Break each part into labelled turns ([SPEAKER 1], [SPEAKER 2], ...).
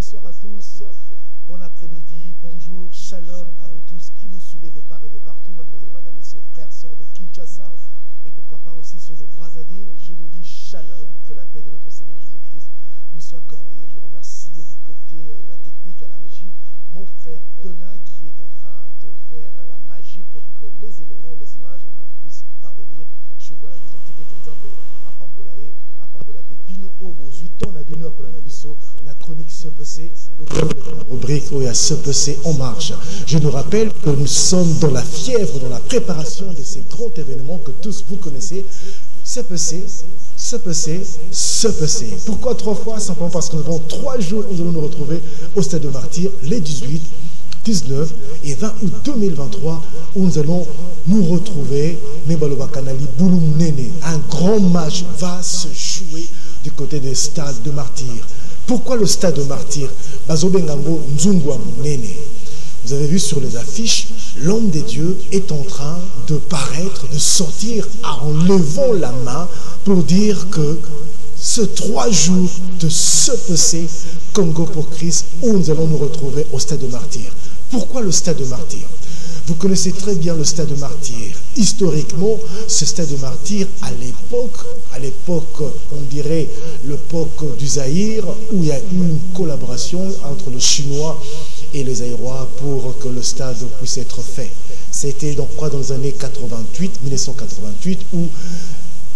[SPEAKER 1] bonsoir à tous, bon après-midi, bonjour, shalom à vous tous qui nous suivez de part et de partout, mademoiselle, madame, messieurs, frères, sœurs de Kinshasa, et pourquoi pas aussi ceux de Brazzaville. Je nous dis shalom, que la paix de notre Seigneur Jésus-Christ nous soit accordée. Je remercie du côté de la technique à la régie, mon frère Donna qui est en train de faire la magie pour que les éléments, les images puissent parvenir chez vous à la maison. Technique exemple à Pambolae, à Pambolae, Bino Obozu, ton abino à Kolanabiso, la chronique SEPC, la rubrique où il y a SEPC en marche. Je nous rappelle que nous sommes dans la fièvre, dans la préparation de ces grands événements que tous vous connaissez. SEPC, SEPC, SEPC. Pourquoi 3 fois? Simplement parce que nous avons 3 jours où nous allons nous retrouver au Stade de Martyrs, les 18, 19 et 20 août 2023, où nous allons nous retrouver. Un grand match va se jouer du côté des stades de Martyrs. Pourquoi le stade de Martyrs? Vous avez vu sur les affiches, l'homme des dieux est en train de paraître, de sortir en levant la main pour dire que ce 3 jours de SEPC Congo pour Christ, où nous allons nous retrouver au stade de Martyrs. Pourquoi le stade de Martyrs? Vous connaissez très bien le stade de Martyrs. Historiquement, ce stade de Martyrs, à l'époque, on dirait l'époque du Zaïre, où il y a eu une collaboration entre le Chinois et les Zaïrois pour que le stade puisse être fait. C'était donc quoi dans les années 1988, où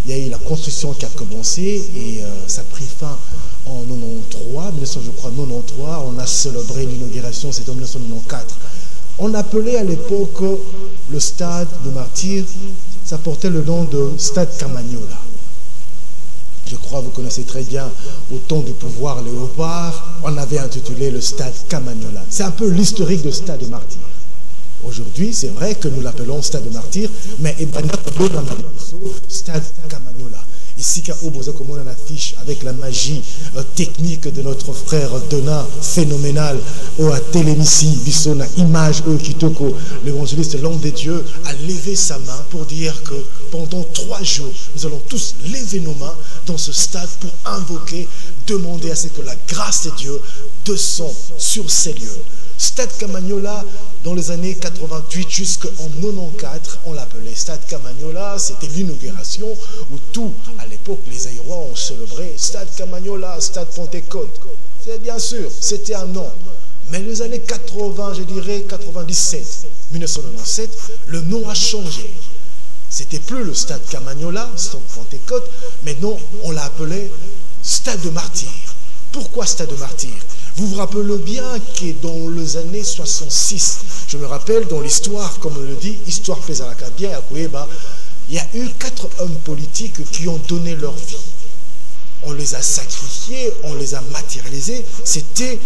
[SPEAKER 1] il y a eu la construction qui a commencé et ça a pris fin en 1993, je crois 1993, on a célébré l'inauguration, c'était en 1994. On appelait à l'époque le stade de Martyrs, ça portait le nom de Stade Camagnola. Je crois que vous connaissez très bien, au temps du pouvoir Léopard, on avait intitulé le Stade Camagnola. C'est un peu l'historique de Stade de Martyrs. Aujourd'hui, c'est vrai que nous l'appelons Stade de Martyrs, mais Stade Camagnola. Ici, comme on a affiche avec la magie technique de notre frère Donna, phénoménal, ou à Télémissi, Bissona, image, Kitoko, l'évangéliste, l'homme des dieux, a levé sa main pour dire que pendant 3 jours, nous allons tous lever nos mains dans ce stade pour invoquer, demander à ce que la grâce de Dieu descende sur ces lieux. Stade Camagnola, dans les années 88 jusqu'en 94, on l'appelait Stade Camagnola. C'était l'inauguration où tout, à l'époque, les Aïrois ont célébré Stade Camagnola, Stade Pentecôte. C'est bien sûr, c'était un nom. Mais les années 80, je dirais 97, 1997, le nom a changé. C'était plus le Stade Camagnola, Stade Pentecôte, mais non, on l'a appelé Stade de Martyrs. Pourquoi Stade de Martyrs? Vous vous rappelez bien que dans les années 66, je me rappelle dans l'histoire, comme on le dit, histoire Pézalaka bien à Kouéba, il y a eu 4 hommes politiques qui ont donné leur vie. On les a sacrifiés, on les a matérialisés. C'était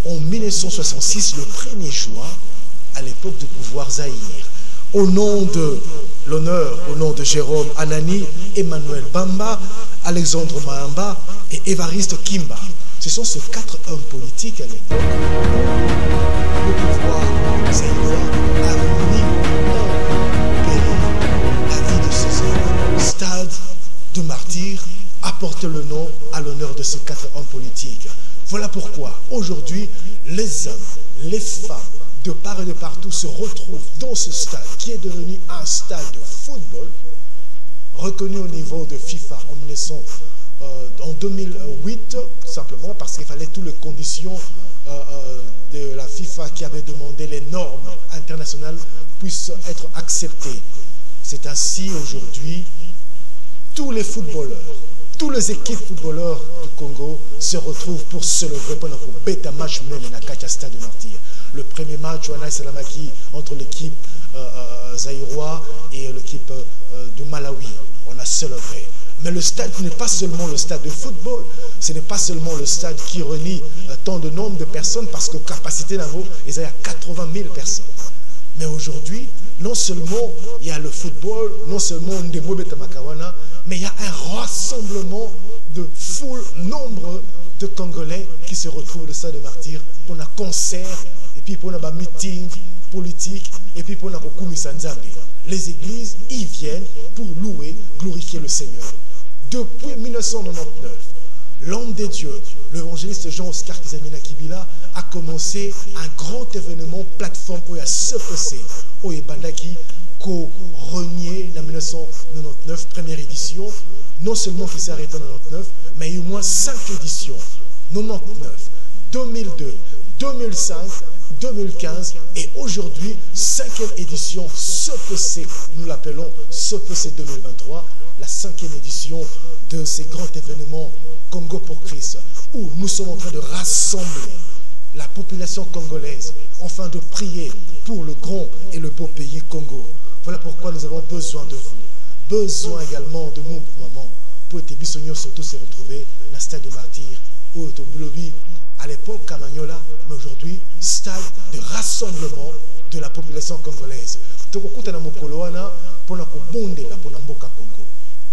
[SPEAKER 1] en 1966, le 1er juin, à l'époque du pouvoir Zaïre. Au nom de l'honneur, au nom de Jérôme Anani, Emmanuel Bamba, Alexandre Mahamba et Évariste Kimba. Ce sont ces 4 hommes politiques à l'époque. Le pouvoir zaïrois a mis en péril la vie de ces hommes. Stade de Martyrs apporte le nom à l'honneur de ces 4 hommes politiques. Voilà pourquoi aujourd'hui, les hommes, les femmes, de part et de partout se retrouvent dans ce stade qui est devenu un stade de football, reconnu au niveau de FIFA en 2008, simplement parce qu'il fallait toutes les conditions de la FIFA qui avait demandé les normes internationales puissent être acceptées. C'est ainsi aujourd'hui, tous les footballeurs, toutes les équipes footballeurs du Congo se retrouvent pour célébrer pendant le bêta match mené à Katia Stade de Martyrs. Le premier match au Salamaki entre l'équipe zaïroise et l'équipe du Malawi. On a célébré. Mais le stade n'est pas seulement le stade de football, ce n'est pas seulement le stade qui réunit tant de nombre de personnes, parce que capacité d'avant, il y a 80 000 personnes. Mais aujourd'hui, non seulement il y a le football, non seulement Ndemo Betamakawana, mais il y a un rassemblement de foule, nombre de Congolais qui se retrouvent au stade de Martyrs pour un concert, et puis pour un meeting politique, et puis pour un Kokumisa Nzambe. Les églises y viennent pour louer, glorifier le Seigneur. Depuis 1999, l'homme de Dieu, l'évangéliste Jean-Oscar Kizamina Kibila, a commencé un grand événement plateforme où il y a CPC, où il y a Bandaki, qu'au renier en 1999, première édition, non seulement qui s'est arrêté en 1999, mais il y a eu au moins 5 éditions, 99, 2002, 2005, 2015 et aujourd'hui, 5e édition CPC, nous l'appelons CPC 2023, la 5e édition de ces grands événements Congo pour Christ, où nous sommes en train de rassembler la population congolaise, afin de prier pour le grand et le beau pays Congo. Voilà pourquoi nous avons besoin de vous, besoin également de nous, maman, pour que Bissonio surtout se retrouver dans le stade de martyr, ou au lobby, à l'époque Kamagnola, mais aujourd'hui, stade de rassemblement de la population congolaise.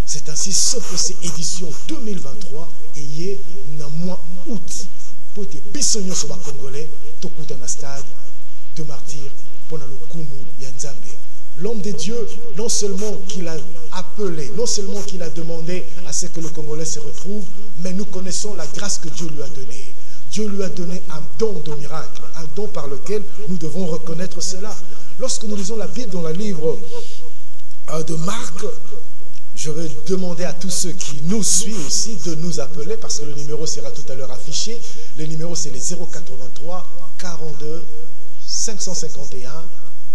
[SPEAKER 1] C'est ainsi ce que c'est édition 2023 et hier, dans le mois août, pour que Bissonio soit congolais, tout dans le stade de martyr pour le Kumu Yanzambe. L'homme de Dieu, non seulement qu'il a appelé, non seulement qu'il a demandé à ce que le Congolais se retrouve, mais nous connaissons la grâce que Dieu lui a donnée. Dieu lui a donné un don de miracle, un don par lequel nous devons reconnaître cela. Lorsque nous lisons la Bible dans le livre de Marc, je vais demander à tous ceux qui nous suivent aussi de nous appeler, parce que le numéro sera tout à l'heure affiché. Le numéro c'est les 083 42 551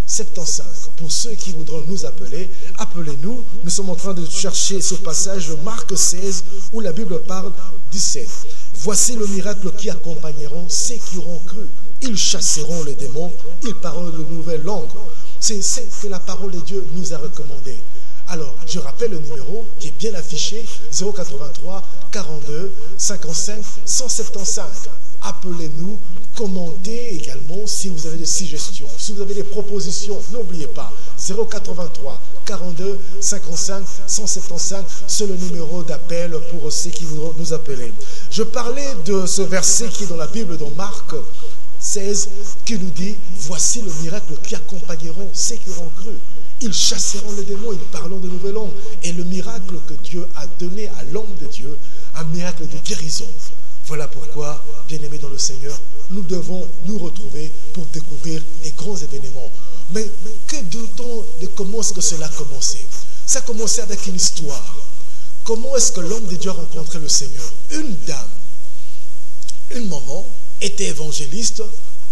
[SPEAKER 1] 75. Pour ceux qui voudront nous appeler, appelez-nous. Nous sommes en train de chercher ce passage de Marc 16 où la Bible parle 17. Voici le miracle qui accompagneront ceux qui auront cru. Ils chasseront les démons, ils parleront de nouvelles langues. C'est ce que la parole de Dieu nous a recommandé. Alors, je rappelle le numéro qui est bien affiché, 083 42 55 175. Appelez-nous, commentez également si vous avez des suggestions, si vous avez des propositions, n'oubliez pas, 083 42 55 175, c'est le numéro d'appel pour ceux qui voudront nous appeler. Je parlais de ce verset qui est dans la Bible, dans Marc 16, qui nous dit, voici le miracle qui accompagneront ceux qui auront cru. Ils chasseront les démons, ils parleront de nouvelles langues. Et le miracle que Dieu a donné à l'homme de Dieu, un miracle de guérison. Voilà pourquoi, bien-aimés dans le Seigneur, nous devons nous retrouver pour découvrir des grands événements. Mais que doutons de comment est-ce que cela a commencé? Ça a commencé avec une histoire. Comment est-ce que l'homme de Dieu a rencontré le Seigneur? Une dame, une maman, était évangéliste,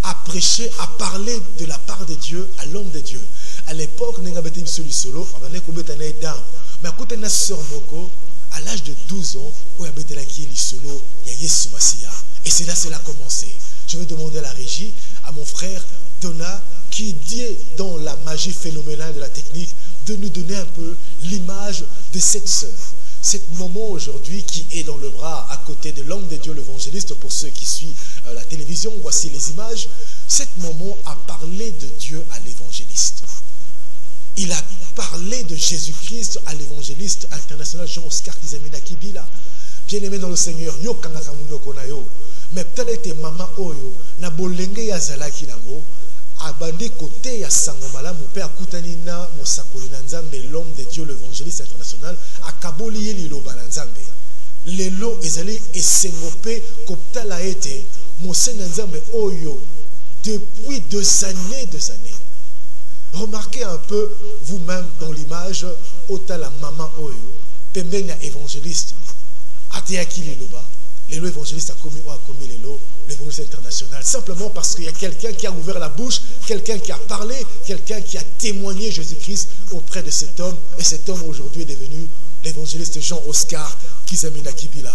[SPEAKER 1] a prêché, a parlé de la part de Dieu à l'homme de Dieu. À l'époque, nous avons été solo, mais à une sœur Moko, à l'âge de 12 ans, où il y a solo, il y a Yesu Massia. Et c'est là cela a commencé. Je vais demander à la régie, à mon frère Donna, qui dit dans la magie phénoménale de la technique, de nous donner un peu l'image de cette sœur. Cette maman aujourd'hui qui est dans le bras à côté de l'homme de Dieu, l'évangéliste, pour ceux qui suivent la télévision, voici les images. Cette maman a parlé de Dieu à l'évangéliste. Il a parlé de Jésus-Christ à l'évangéliste international Jean-Oscar Kizamina Kibila. Bien-aimé dans le Seigneur, yo kangaka munoko na yo. Mais peut-être maman oyo na bolenge ya zalaki nango abandi côté ya sango malamu pe akutani na mosakoli na Nzambe, l'homme de Dieu, l'évangéliste international akaboli ye liloba na Nzambe. Lelo ezali esengope koptala ete mosena Nzambe oyo depuis des années. Remarquez un peu vous-même dans l'image, ota la maman oyo, pembenya évangéliste, ateaki liloba, l'élo évangéliste a commis l'évangéliste international, simplement parce qu'il y a quelqu'un qui a ouvert la bouche, quelqu'un qui a parlé, quelqu'un qui a témoigné Jésus-Christ auprès de cet homme, et cet homme aujourd'hui est devenu l'évangéliste Jean-Oscar Kizamina Kibila.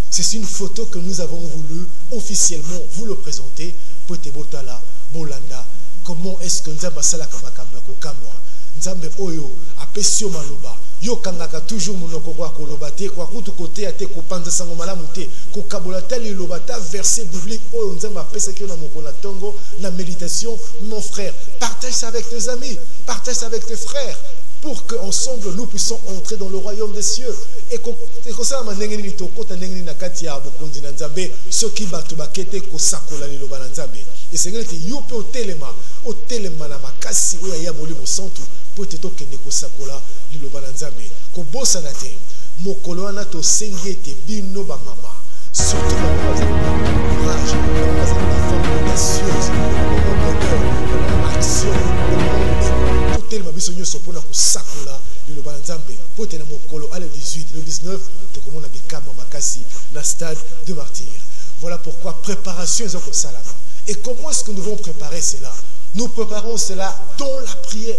[SPEAKER 1] C'est une photo que nous avons voulu officiellement vous le présenter, Potebotala, Bolanda. Comment est-ce que Nzambe salaka makambo kokamwa? Nzambe oyo apesio maloba. Yo kangaka toujours monoko kwa koloba te kwa kutu kote ate ko panza sango malamu te ko kabola tali loba ta verset biblique oyo Nzambe apesa ki na moko na tongo na méditation. Mon frère, partage ça avec tes amis, partage ça avec tes frères, pour qu'ensemble nous puissions entrer dans le royaume des cieux. Et que ça m'a n'engeni tokota n'engeni na kati ya bokonzi na Nzambe soki bato bakete ko sakola liloba na Nzambe. Et c'est que yo pe o telema na makasi oya ya molimo santu po teto kende ko sakola liloba na Nzambe. Ko bosa na te mokolo wana to sengi ete bino ba mama surtout dans le courage, dans la forme audacieuse, dans le bonheur, dans l'action, dans tout le biso nyonso pona ko sakola le banzambe pote na mokolo le 18 le 19 de comment on a bikama makasi na stade de martyr. Voilà pourquoi préparation est au salama. Et comment est-ce que nous devons préparer cela? Nous préparons cela dans la prière.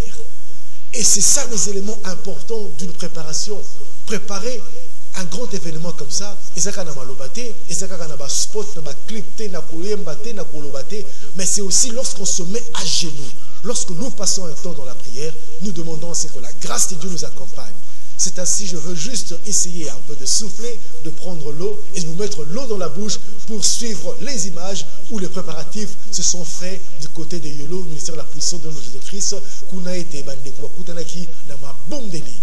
[SPEAKER 1] Et c'est ça les éléments importants d'une préparation. Préparer un grand événement comme ça, mais c'est aussi lorsqu'on se met à genoux, lorsque nous passons un temps dans la prière, nous demandons à ce que la grâce de Dieu nous accompagne. C'est ainsi, je veux juste essayer un peu de souffler, de prendre l'eau et de vous mettre l'eau dans la bouche pour suivre les images où les préparatifs se sont faits du côté de Yolo, ministère de la puissance de Jésus-Christ, qu'on a été bandé pour Kutanaki, Nama Bondeli.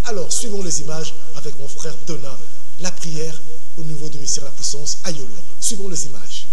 [SPEAKER 1] Alors, suivons les images avec mon frère Dona, la prière au niveau du ministère de la puissance à Yolo. Suivons les images.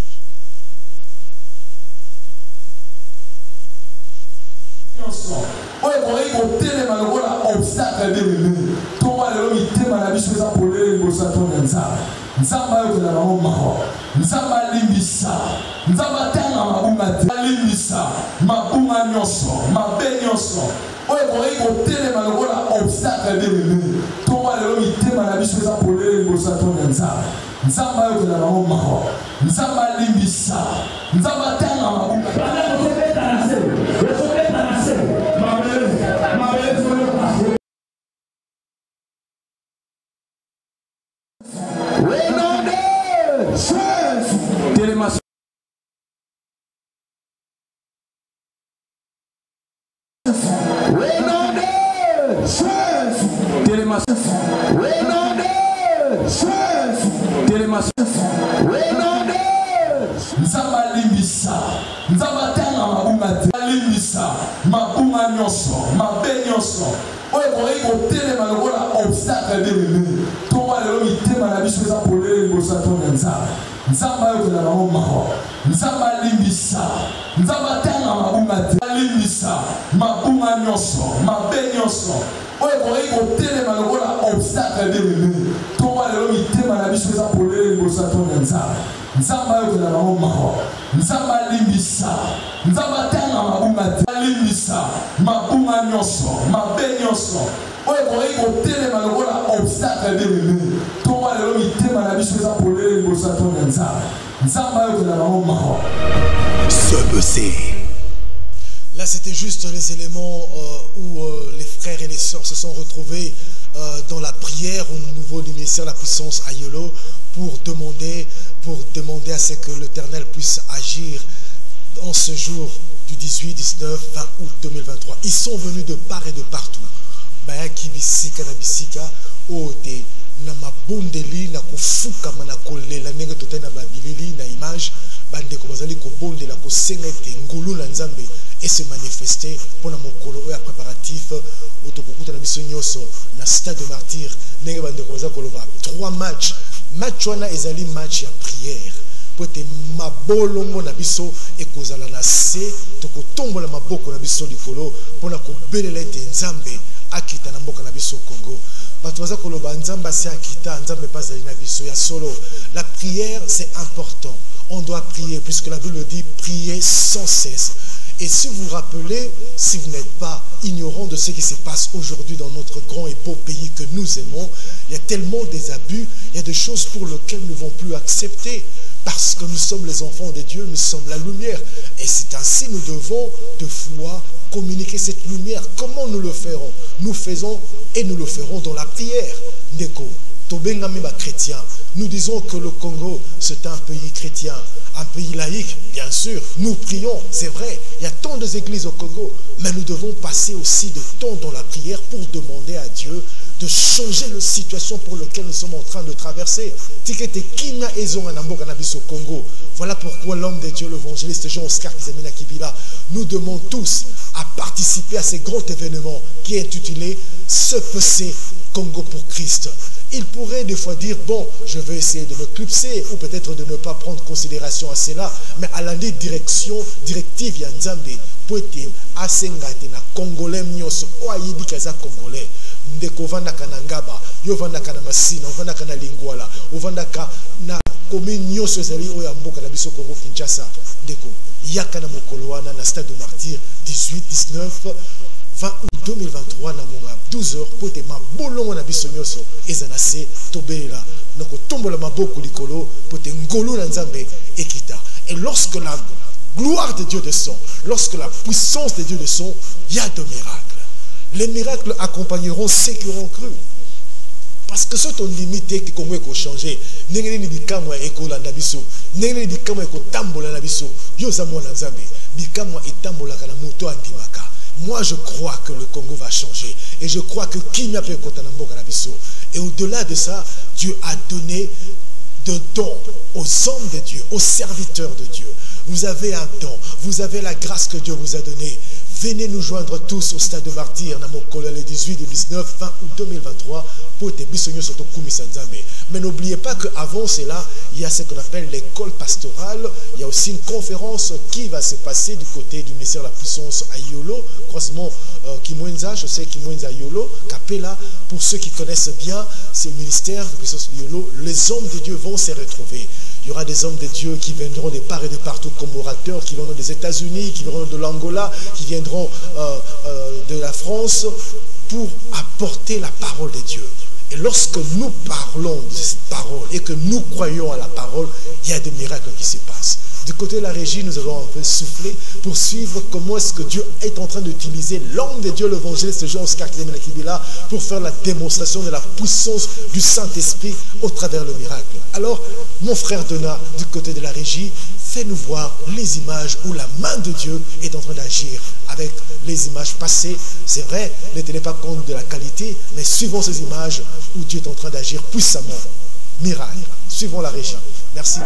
[SPEAKER 1] Là, c'était juste les éléments où les frères et les sœurs se sont retrouvés dans la prière au niveau du ministère de la puissance à Yolo pour demander à ce que l'Éternel puisse agir en ce jour du 18, 19, 20 août 2023. Ils sont venus de part et de partout. Bayaki bisika na bisika ote na mabondeli na kufuka mana kolela ndenge tote na babilili na image bande ko bazali ko bondela ko senga te ngulu na nzambe et se manifester pour na mokolo ya préparatif otokukuta na biso nyoso na stade de martyr ndenge bande ko bazali ko loba 3 match wana ezali match ya prière pote mabolongo na biso ekozala na se tokotombola maboko na biso likolo pona ko belela ete nzambe akita na mboka na biso Congo. Batuaza koloba nzamba se akita nzambe pas na biso ya solo. La prière c'est important. On doit prier puisque la Bible dit prier sans cesse. Et si vous vous rappelez, si vous n'êtes pas ignorant de ce qui se passe aujourd'hui dans notre grand et beau pays que nous aimons, il y a tellement des abus, il y a des choses pour lesquelles nous ne devons plus accepter. Parce que nous sommes les enfants de Dieu, nous sommes la lumière. Et c'est ainsi nous devons de foi communiquer cette lumière. Comment nous le ferons? Nous faisons et nous le ferons dans la prière. Ndeko, tobengami ba chrétien. Nous disons que le Congo, c'est un pays chrétien, un pays laïque, bien sûr. Nous prions, c'est vrai. Il y a tant d'églises au Congo. Mais nous devons passer aussi de temps dans la prière pour demander à Dieu de changer la situation pour laquelle nous sommes en train de traverser. Voilà pourquoi l'homme de Dieu, l'évangéliste Jean-Oscar Kizamina Kibila, nous demande tous à participer à ce grand événement qui est intitulé Ce PC Congo pour Christ. Il pourrait des fois dire, bon, je vais essayer de me clipser ou peut-être de ne pas prendre considération à cela, mais à la directive Yanzambe, poete asengate na Congolais mioso, o ayibi kaza Congolais. Ndeko vandaka na Ngaba, yo vandaka na Masina, vandaka na Lingwala, vandaka na commune nyonso ezali oyo ya mboka na biso Congo Kinshasa ndeko yaka na mokolo wana na stade de Martyr 18 19 20 août 2023 na ngonga 12h po te mabolongo na biso nyonso ezana se tobelela na kotombola maboko likolo po te ngolo na Nzambe ekita. Et lorsque la gloire de Dieu descend, lorsque la puissance de Dieu descend, il y a de miracles. Les miracles accompagneront ceux qui auront cru. Parce que c'est ton limité qui Congo est changé. N'engeni bikamwa ekola na biso, n'engeni bikamwa ekotambola na biso. Yo za mwana Nzambe, bikamwa etambola kana moto andimaka. Moi je crois que le Congo va changer et je crois que Kimia peut kotana mboka na biso. Et au-delà de ça, Dieu a donné de dons aux hommes de Dieu, aux serviteurs de Dieu. Vous avez un don, vous avez la grâce que Dieu vous a donnée. Venez nous joindre tous au stade de Martyr, le 18 et 19 20 août 2023, pour te bisogno soto kumisa Nzambe. Mais n'oubliez pas qu'avant cela, il y a ce qu'on appelle l'école pastorale. Il y a aussi une conférence qui va se passer du côté du ministère de la Puissance à Yolo, croisement Kimwenza, je sais Kimwenza Yolo, Capella. Pour ceux qui connaissent bien ce ministère de Puissance Yolo, les hommes de Dieu vont se retrouver. Il y aura des hommes de Dieu qui viendront de part et de partout comme orateurs, qui viendront des États-Unis, qui viendront de l'Angola, qui viendront de la France pour apporter la parole de Dieu. Et lorsque nous parlons de cette parole et que nous croyons à la parole, il y a des miracles qui se passent. Du côté de la régie, nous allons un peu souffler pour suivre comment est-ce que Dieu est en train d'utiliser l'homme de Dieu, l'évangéliste Jean-Oscar Kibila, pour faire la démonstration de la puissance du Saint-Esprit au travers le miracle. Alors, mon frère Donat, du côté de la régie, fais-nous voir les images où la main de Dieu est en train d'agir avec les images passées. C'est vrai, ne tenez pas compte de la qualité, mais suivons ces images où Dieu est en train d'agir puissamment. Miracle. Suivons la régie. Merci de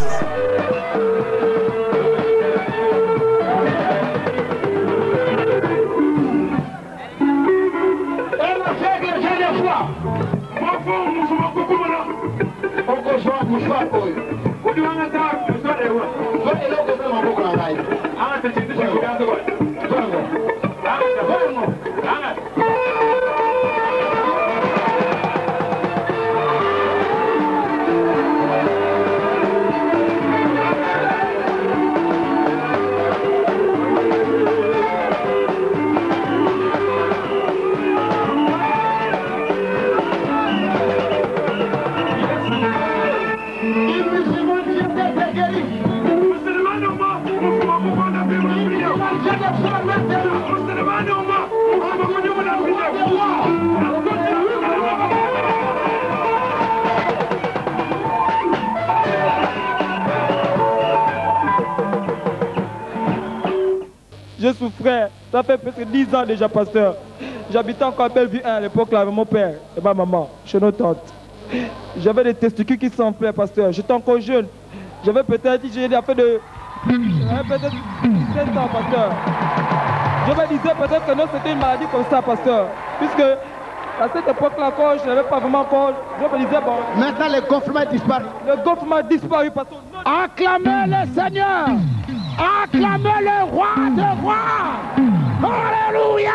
[SPEAKER 2] Je souffrais, ça fait presque 10 ans déjà, pasteur. J'habitais encore à Bellevue 1 à l'époque, là, avec mon père et ma maman, chez nos tantes. J'avais des testicules qui s'enflaient, pasteur. J'étais encore jeune. J'avais peut-être 17 ans, pasteur. Je me disais peut-être que non, c'était une maladie comme ça, pasteur. Puisque à cette époque-là, quand je n'avais pas vraiment encore, je me disais, bon...
[SPEAKER 3] Maintenant, le gonflement a disparu.
[SPEAKER 2] Le gonflement a disparu, pasteur.
[SPEAKER 3] Acclamez le Seigneur. Acclamez le roi des rois. Alléluia.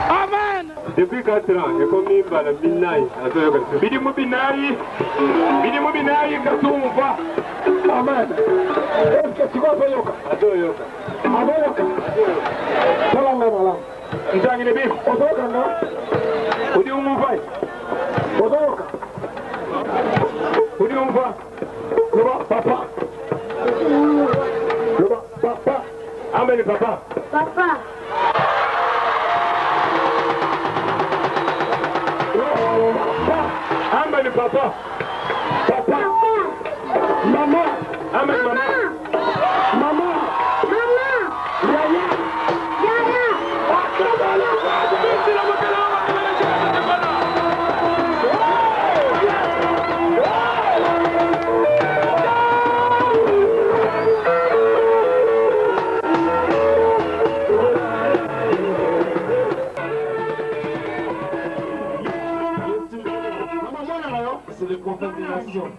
[SPEAKER 3] Amen.
[SPEAKER 4] Depuis 4 ans, il y a comme une Binaï. Bidimu Binaï, Katumba. Amen. Est-ce que tu vas faire yoga? Adoyoka. Adoyoka. Salam alaikum. Ntangile bi. Odoka nga. Udi umuvai. Odoka. Udi umuvai. Loba papa. Loba papa. Amen papa.
[SPEAKER 5] Papa.
[SPEAKER 4] Amen papa. Papa. Maman. Amen maman. Maman.
[SPEAKER 5] Maman.
[SPEAKER 4] Yaya.
[SPEAKER 5] Yaya.
[SPEAKER 4] C'est de contamination.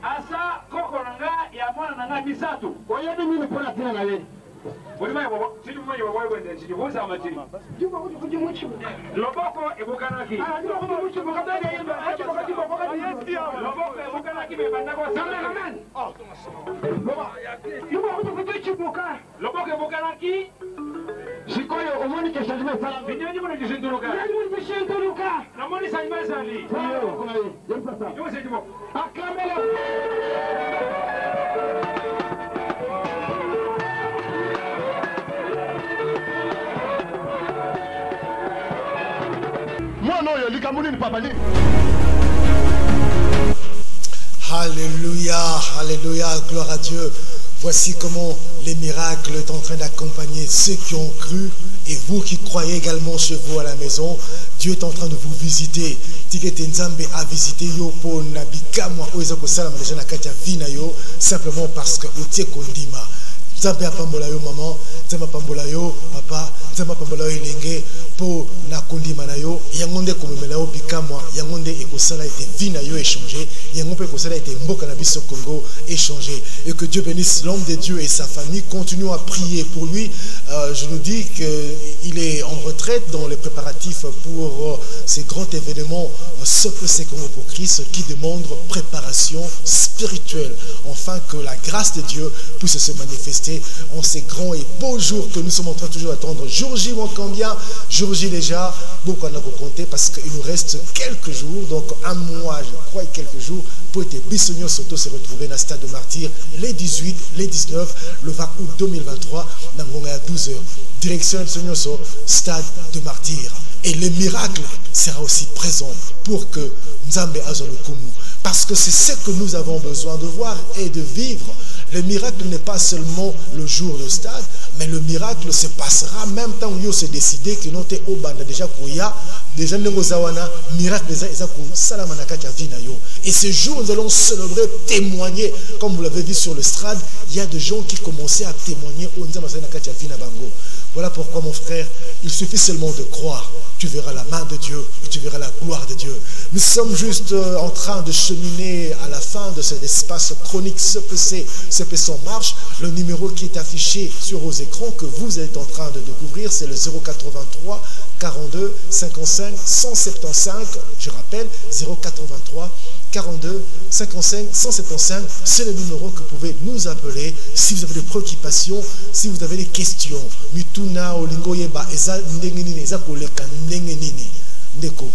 [SPEAKER 3] Asa koko nanga ya mwana nanga misatu. Oyebi mimi pona tina na yeye.
[SPEAKER 4] Ulimaye baba, siju mwenye baba wende siju bosa amatiri.
[SPEAKER 3] Juma kuji muchibu.
[SPEAKER 4] Loboko ebukanaki.
[SPEAKER 3] Juma kuji muchibu kabla yendo.
[SPEAKER 4] Loboko ebukanaki bebanda kwa sana.
[SPEAKER 3] Amen. Juma kuji muchibu ka.
[SPEAKER 4] Loboko ebukanaki.
[SPEAKER 3] Sikoyo omoni kesha jime sala.
[SPEAKER 4] Binyaji mwana jisinduluka.
[SPEAKER 3] Binyaji mwana jisinduluka.
[SPEAKER 4] Namoni sanjima sali.
[SPEAKER 3] Yo, kuna hii. Jempasa.
[SPEAKER 4] Yo sejimo.
[SPEAKER 3] Acclamez-le.
[SPEAKER 1] Alléluia, alléluia, gloire à Dieu. Voici comment les miracles sont en train d'accompagner ceux qui ont cru et vous qui croyez également chez vous à la maison. Dieu est en train de vous visiter. Tikete Nzambe a visité yo po nabika moi oza ko sala ma déjà na kati ya vina yo simplement parce que otie kondima. Nzambe apambola yo maman, Nzambe apambola yo papa, Nzambe apambola yo elenge po na kondima na yo yango nde komemela yo bikamwa yango nde ekosala ete vina yo échanger yango pe ekosala ete mboka na biso Congo échanger et que Dieu bénisse l'homme de Dieu et sa famille. Continuons à prier pour lui. Je nous dis qu'il est en retraite dans les préparatifs pour ces grands événements Sopese Congo pour Christ qui demandent préparation spirituelle afin que la grâce de Dieu puisse se manifester en ces grands et beaux jours que nous sommes en train toujours d'attendre. Jour J, combien? Jour J déjà, beaucoup à nous compter parce qu'il nous reste quelques jours, donc un mois, je crois, et quelques jours pour être Bissonio Soto se retrouver dans le stade de martyr les 18, les 19, le 20 août 2023, dans à 12h. Direction Bissonio Soto, stade de martyr. Et le miracle sera aussi présent pour que Nzambe Azolokumu. Parce que c'est ce que nous avons besoin de voir et de vivre. Le miracle n'est pas seulement le jour de stade, mais le miracle se passera même temps où il s'est décidé que notre Obanda déjà Kouya, déjà Nengozawana, miracle déjà Salamanakacha Vinayo. Et ce jour, nous allons célébrer, témoigner, comme vous l'avez vu sur le stade, il y a des gens qui commençaient à témoigner au Nzamasanakacha Vinabango. Voilà pourquoi mon frère, il suffit seulement de croire. Tu verras la main de Dieu et tu verras la gloire de Dieu. Nous sommes juste en train de cheminer à la fin de cet espace chronique CPC en marche. Le numéro qui est affiché sur vos écrans que vous êtes en train de découvrir, c'est le 083 42 55 175. Je rappelle, 083 42 55 175, c'est le numéro que vous pouvez nous appeler si vous avez des préoccupations, si vous avez des questions. Mituna olingoyeba eza ndengenini eza koleka ndengenini ndeko.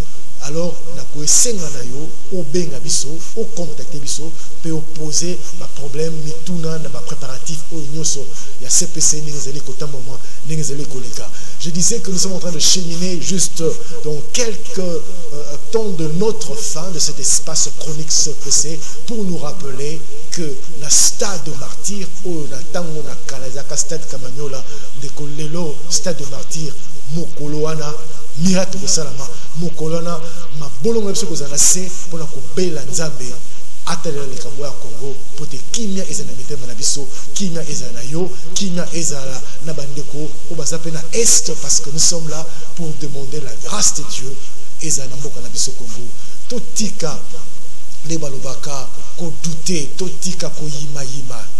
[SPEAKER 1] Alors na koesenga na yo obenga biso, o contacter biso pe opposer ma problème mituna na ba préparatif o nyoso ya CPC ningezeli kotamba moi ningezeli koleka. Je disais que nous sommes en train de cheminer juste dans quelques temps de notre fin de cet espace chronique CPC pour nous rappeler que le stade de martyr, ou na tango na kalazaka stade Kamanyola, de kolelo stade de martyr, mokoloana, miracle de salama, mokoloana, ma bolongo biso kozana se pona ko bela nzambe. Atalela le kambo ya Congo pour te kimia ezana mitema na biso kimia ezana yo kimia ezala na bandeko o bazape na est parce que nous sommes là pour demander la grâce de Dieu ezana mboka na biso Congo totika le balobaka ko douter totika ko yima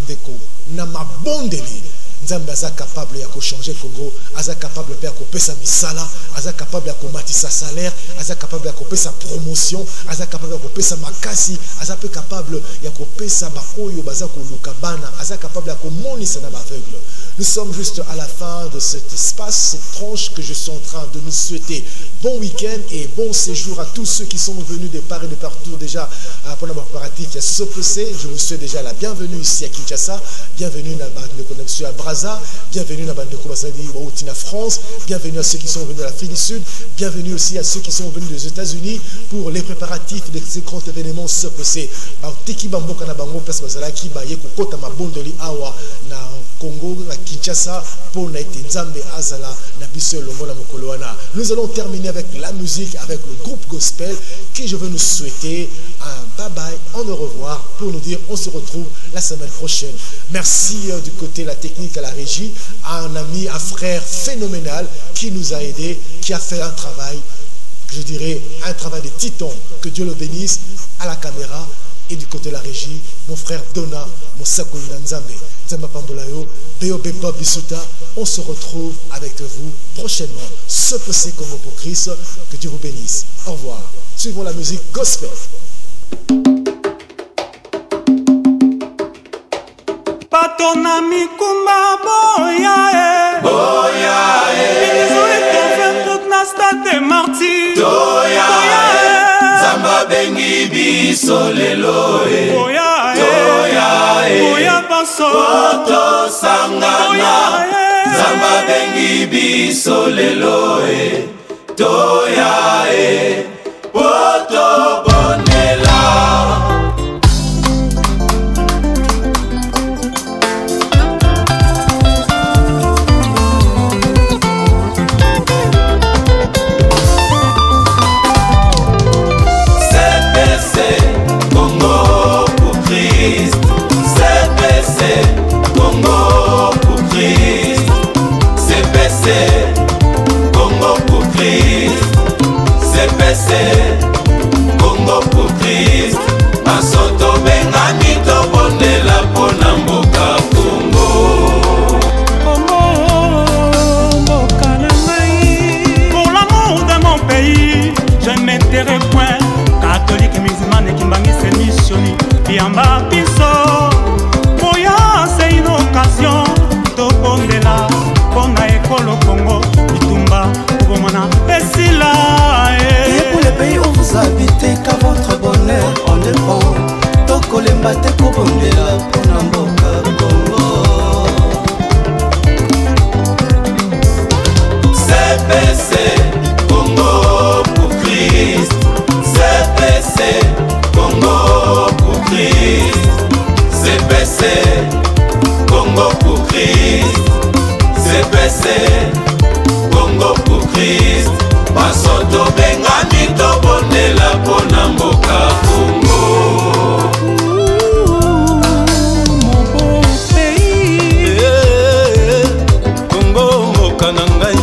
[SPEAKER 1] ndeko na mabondeli Nzambe aza capable ya ko changer Congo, aza capable ya ko pesa misala, aza capable ya ko matisa salaire, aza capable ya ko pesa promotion, aza capable ya ko pesa makasi, aza pe capable ya ko pesa ba oyo baza ko lukabana, aza capable ya ko monisa na ba aveugle. Nous sommes juste à la fin de cet espace, cette tranche que je suis en train de nous souhaiter. Bon week-end et bon séjour à tous ceux qui sont venus de part et de partout déjà pendant mon préparatif. Il y a CPC, je vous souhaite déjà la bienvenue ici à Kinshasa, bienvenue à Brazza, bienvenue à Bandeko Basadi en France, bienvenue à ceux qui sont venus de l'Afrique du Sud, bienvenue aussi à ceux qui sont venus des États-Unis pour les préparatifs de ces grands événements CPC. Tiki Bambo Kanabango, parce que Zalaki, Bayeko Kota Mabondoli Awa, na Congo, na Kinshasa, pour Naïti Nzambe Azala, Nabiso Longola Mokoloana. Nous allons terminer avec la musique, avec le groupe gospel, qui je veux nous souhaiter un bye-bye, en au revoir, pour nous dire on se retrouve la semaine prochaine. Merci du côté de la technique à la régie, à un ami, un frère phénoménal qui nous a aidés, qui a fait un travail, je dirais, un travail de titan. Que Dieu le bénisse à la caméra et du côté de la régie, mon frère Dona, mon Sakoulina Nzambe. Nzamba Pambolayo, B.O.B. Bob Bisuta. On se retrouve avec vous prochainement. Ce PC Congo pour Christ. Que Dieu vous bénisse. Au revoir. Suivons la musique gospel.
[SPEAKER 6] Patona mikumba boya boya Ils ont été toute na stade martyr Toya Zamba bengi biso lelo Boya Toya Boya baso Poto sangana Zamba bengi biso lelo Toya Poto bonela Congo pour Christ Masoto bengani to bondela pona mboka Congo Congo mboka na ngai Pour l'amour de mon pays je m'intéresse point catholique musulman et kimbangise missioni Biamba biso Moya c'est une occasion to bondela pona ekolo Congo Itumba Obomana Esila
[SPEAKER 7] pays où vous habitez, qu'à votre bonheur on dépend. Toko lembate kobondela pona mboka Congo.
[SPEAKER 6] CPC Congo pour Christ. CPC Congo pour Christ. CPC Congo pour Christ. CPC Congo pour Christ. Basoto bengani to bondela pona mboka Congo Mon beau pays Congo mboka na ngai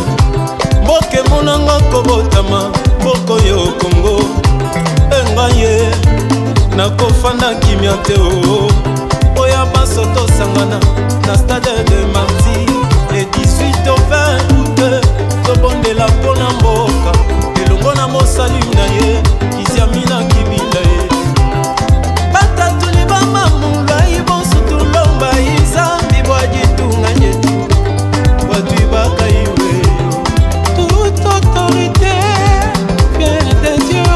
[SPEAKER 6] Mboke monanga kobotama Mboko yo Congo Engaye nakofanda kimia te Oya basoto sangana na stade de Martyr Le 18 au 20 août Tobondela pona mboka elongo na mosali na ye kiziamina kibinda ye batatuli bamamula ibonsutulomba izambi bwajitunga nyetu batui bakaiwe toute autorité vient de Dieu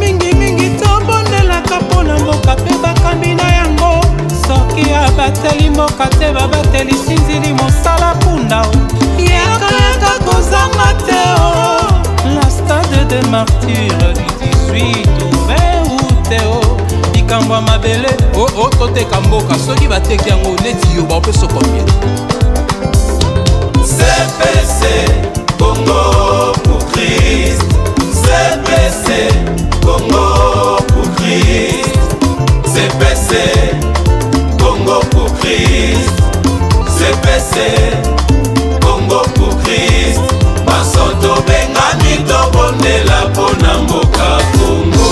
[SPEAKER 6] mingi mingi tobondelaka pona mboka mpe bakambi na yango soki abateli mboka te babateli sinzili mosala punda Yaka kozanga teo La stade de martyr du 18 au 20 août Ikambwa mabele toteka mboka soki bateki yango neti yo baopeso combien CPC Congo pour Christ CPC Congo pour Christ CPC Congo pour Christ CPC Congo pour Christ Basoto bengani to bondela pona mboka Congo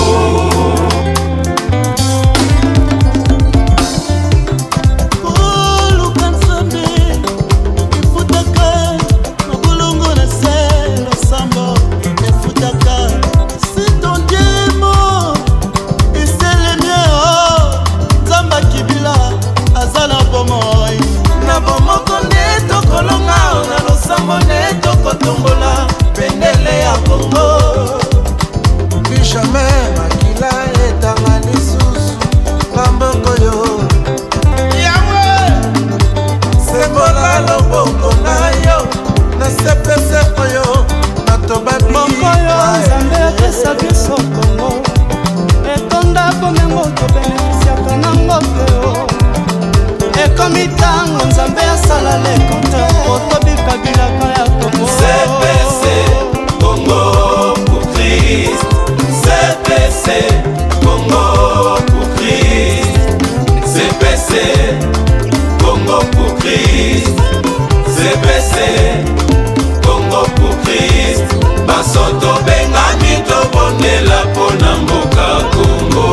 [SPEAKER 6] Tombola, pendele ya Congo.
[SPEAKER 7] Plus jamais makila etanga lisusu lamboko yo. Yahweh, sebola loboko na yo. Na sepese oyo, na tobabi.
[SPEAKER 6] Moko yo Nzambe apesa biso Congo. Etonda komengo tobénéficiaka na mboka yo. Ekomi tango Nzambe asala le compteur po tobika bilaka ya Congo. CPC Congo pour Christ. CPC Congo pour Christ. CPC Congo pour Christ. CPC Congo pour Christ. Basoto bengani to bondela pona mboka Congo.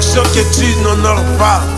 [SPEAKER 8] fonction que tu n'honores pas.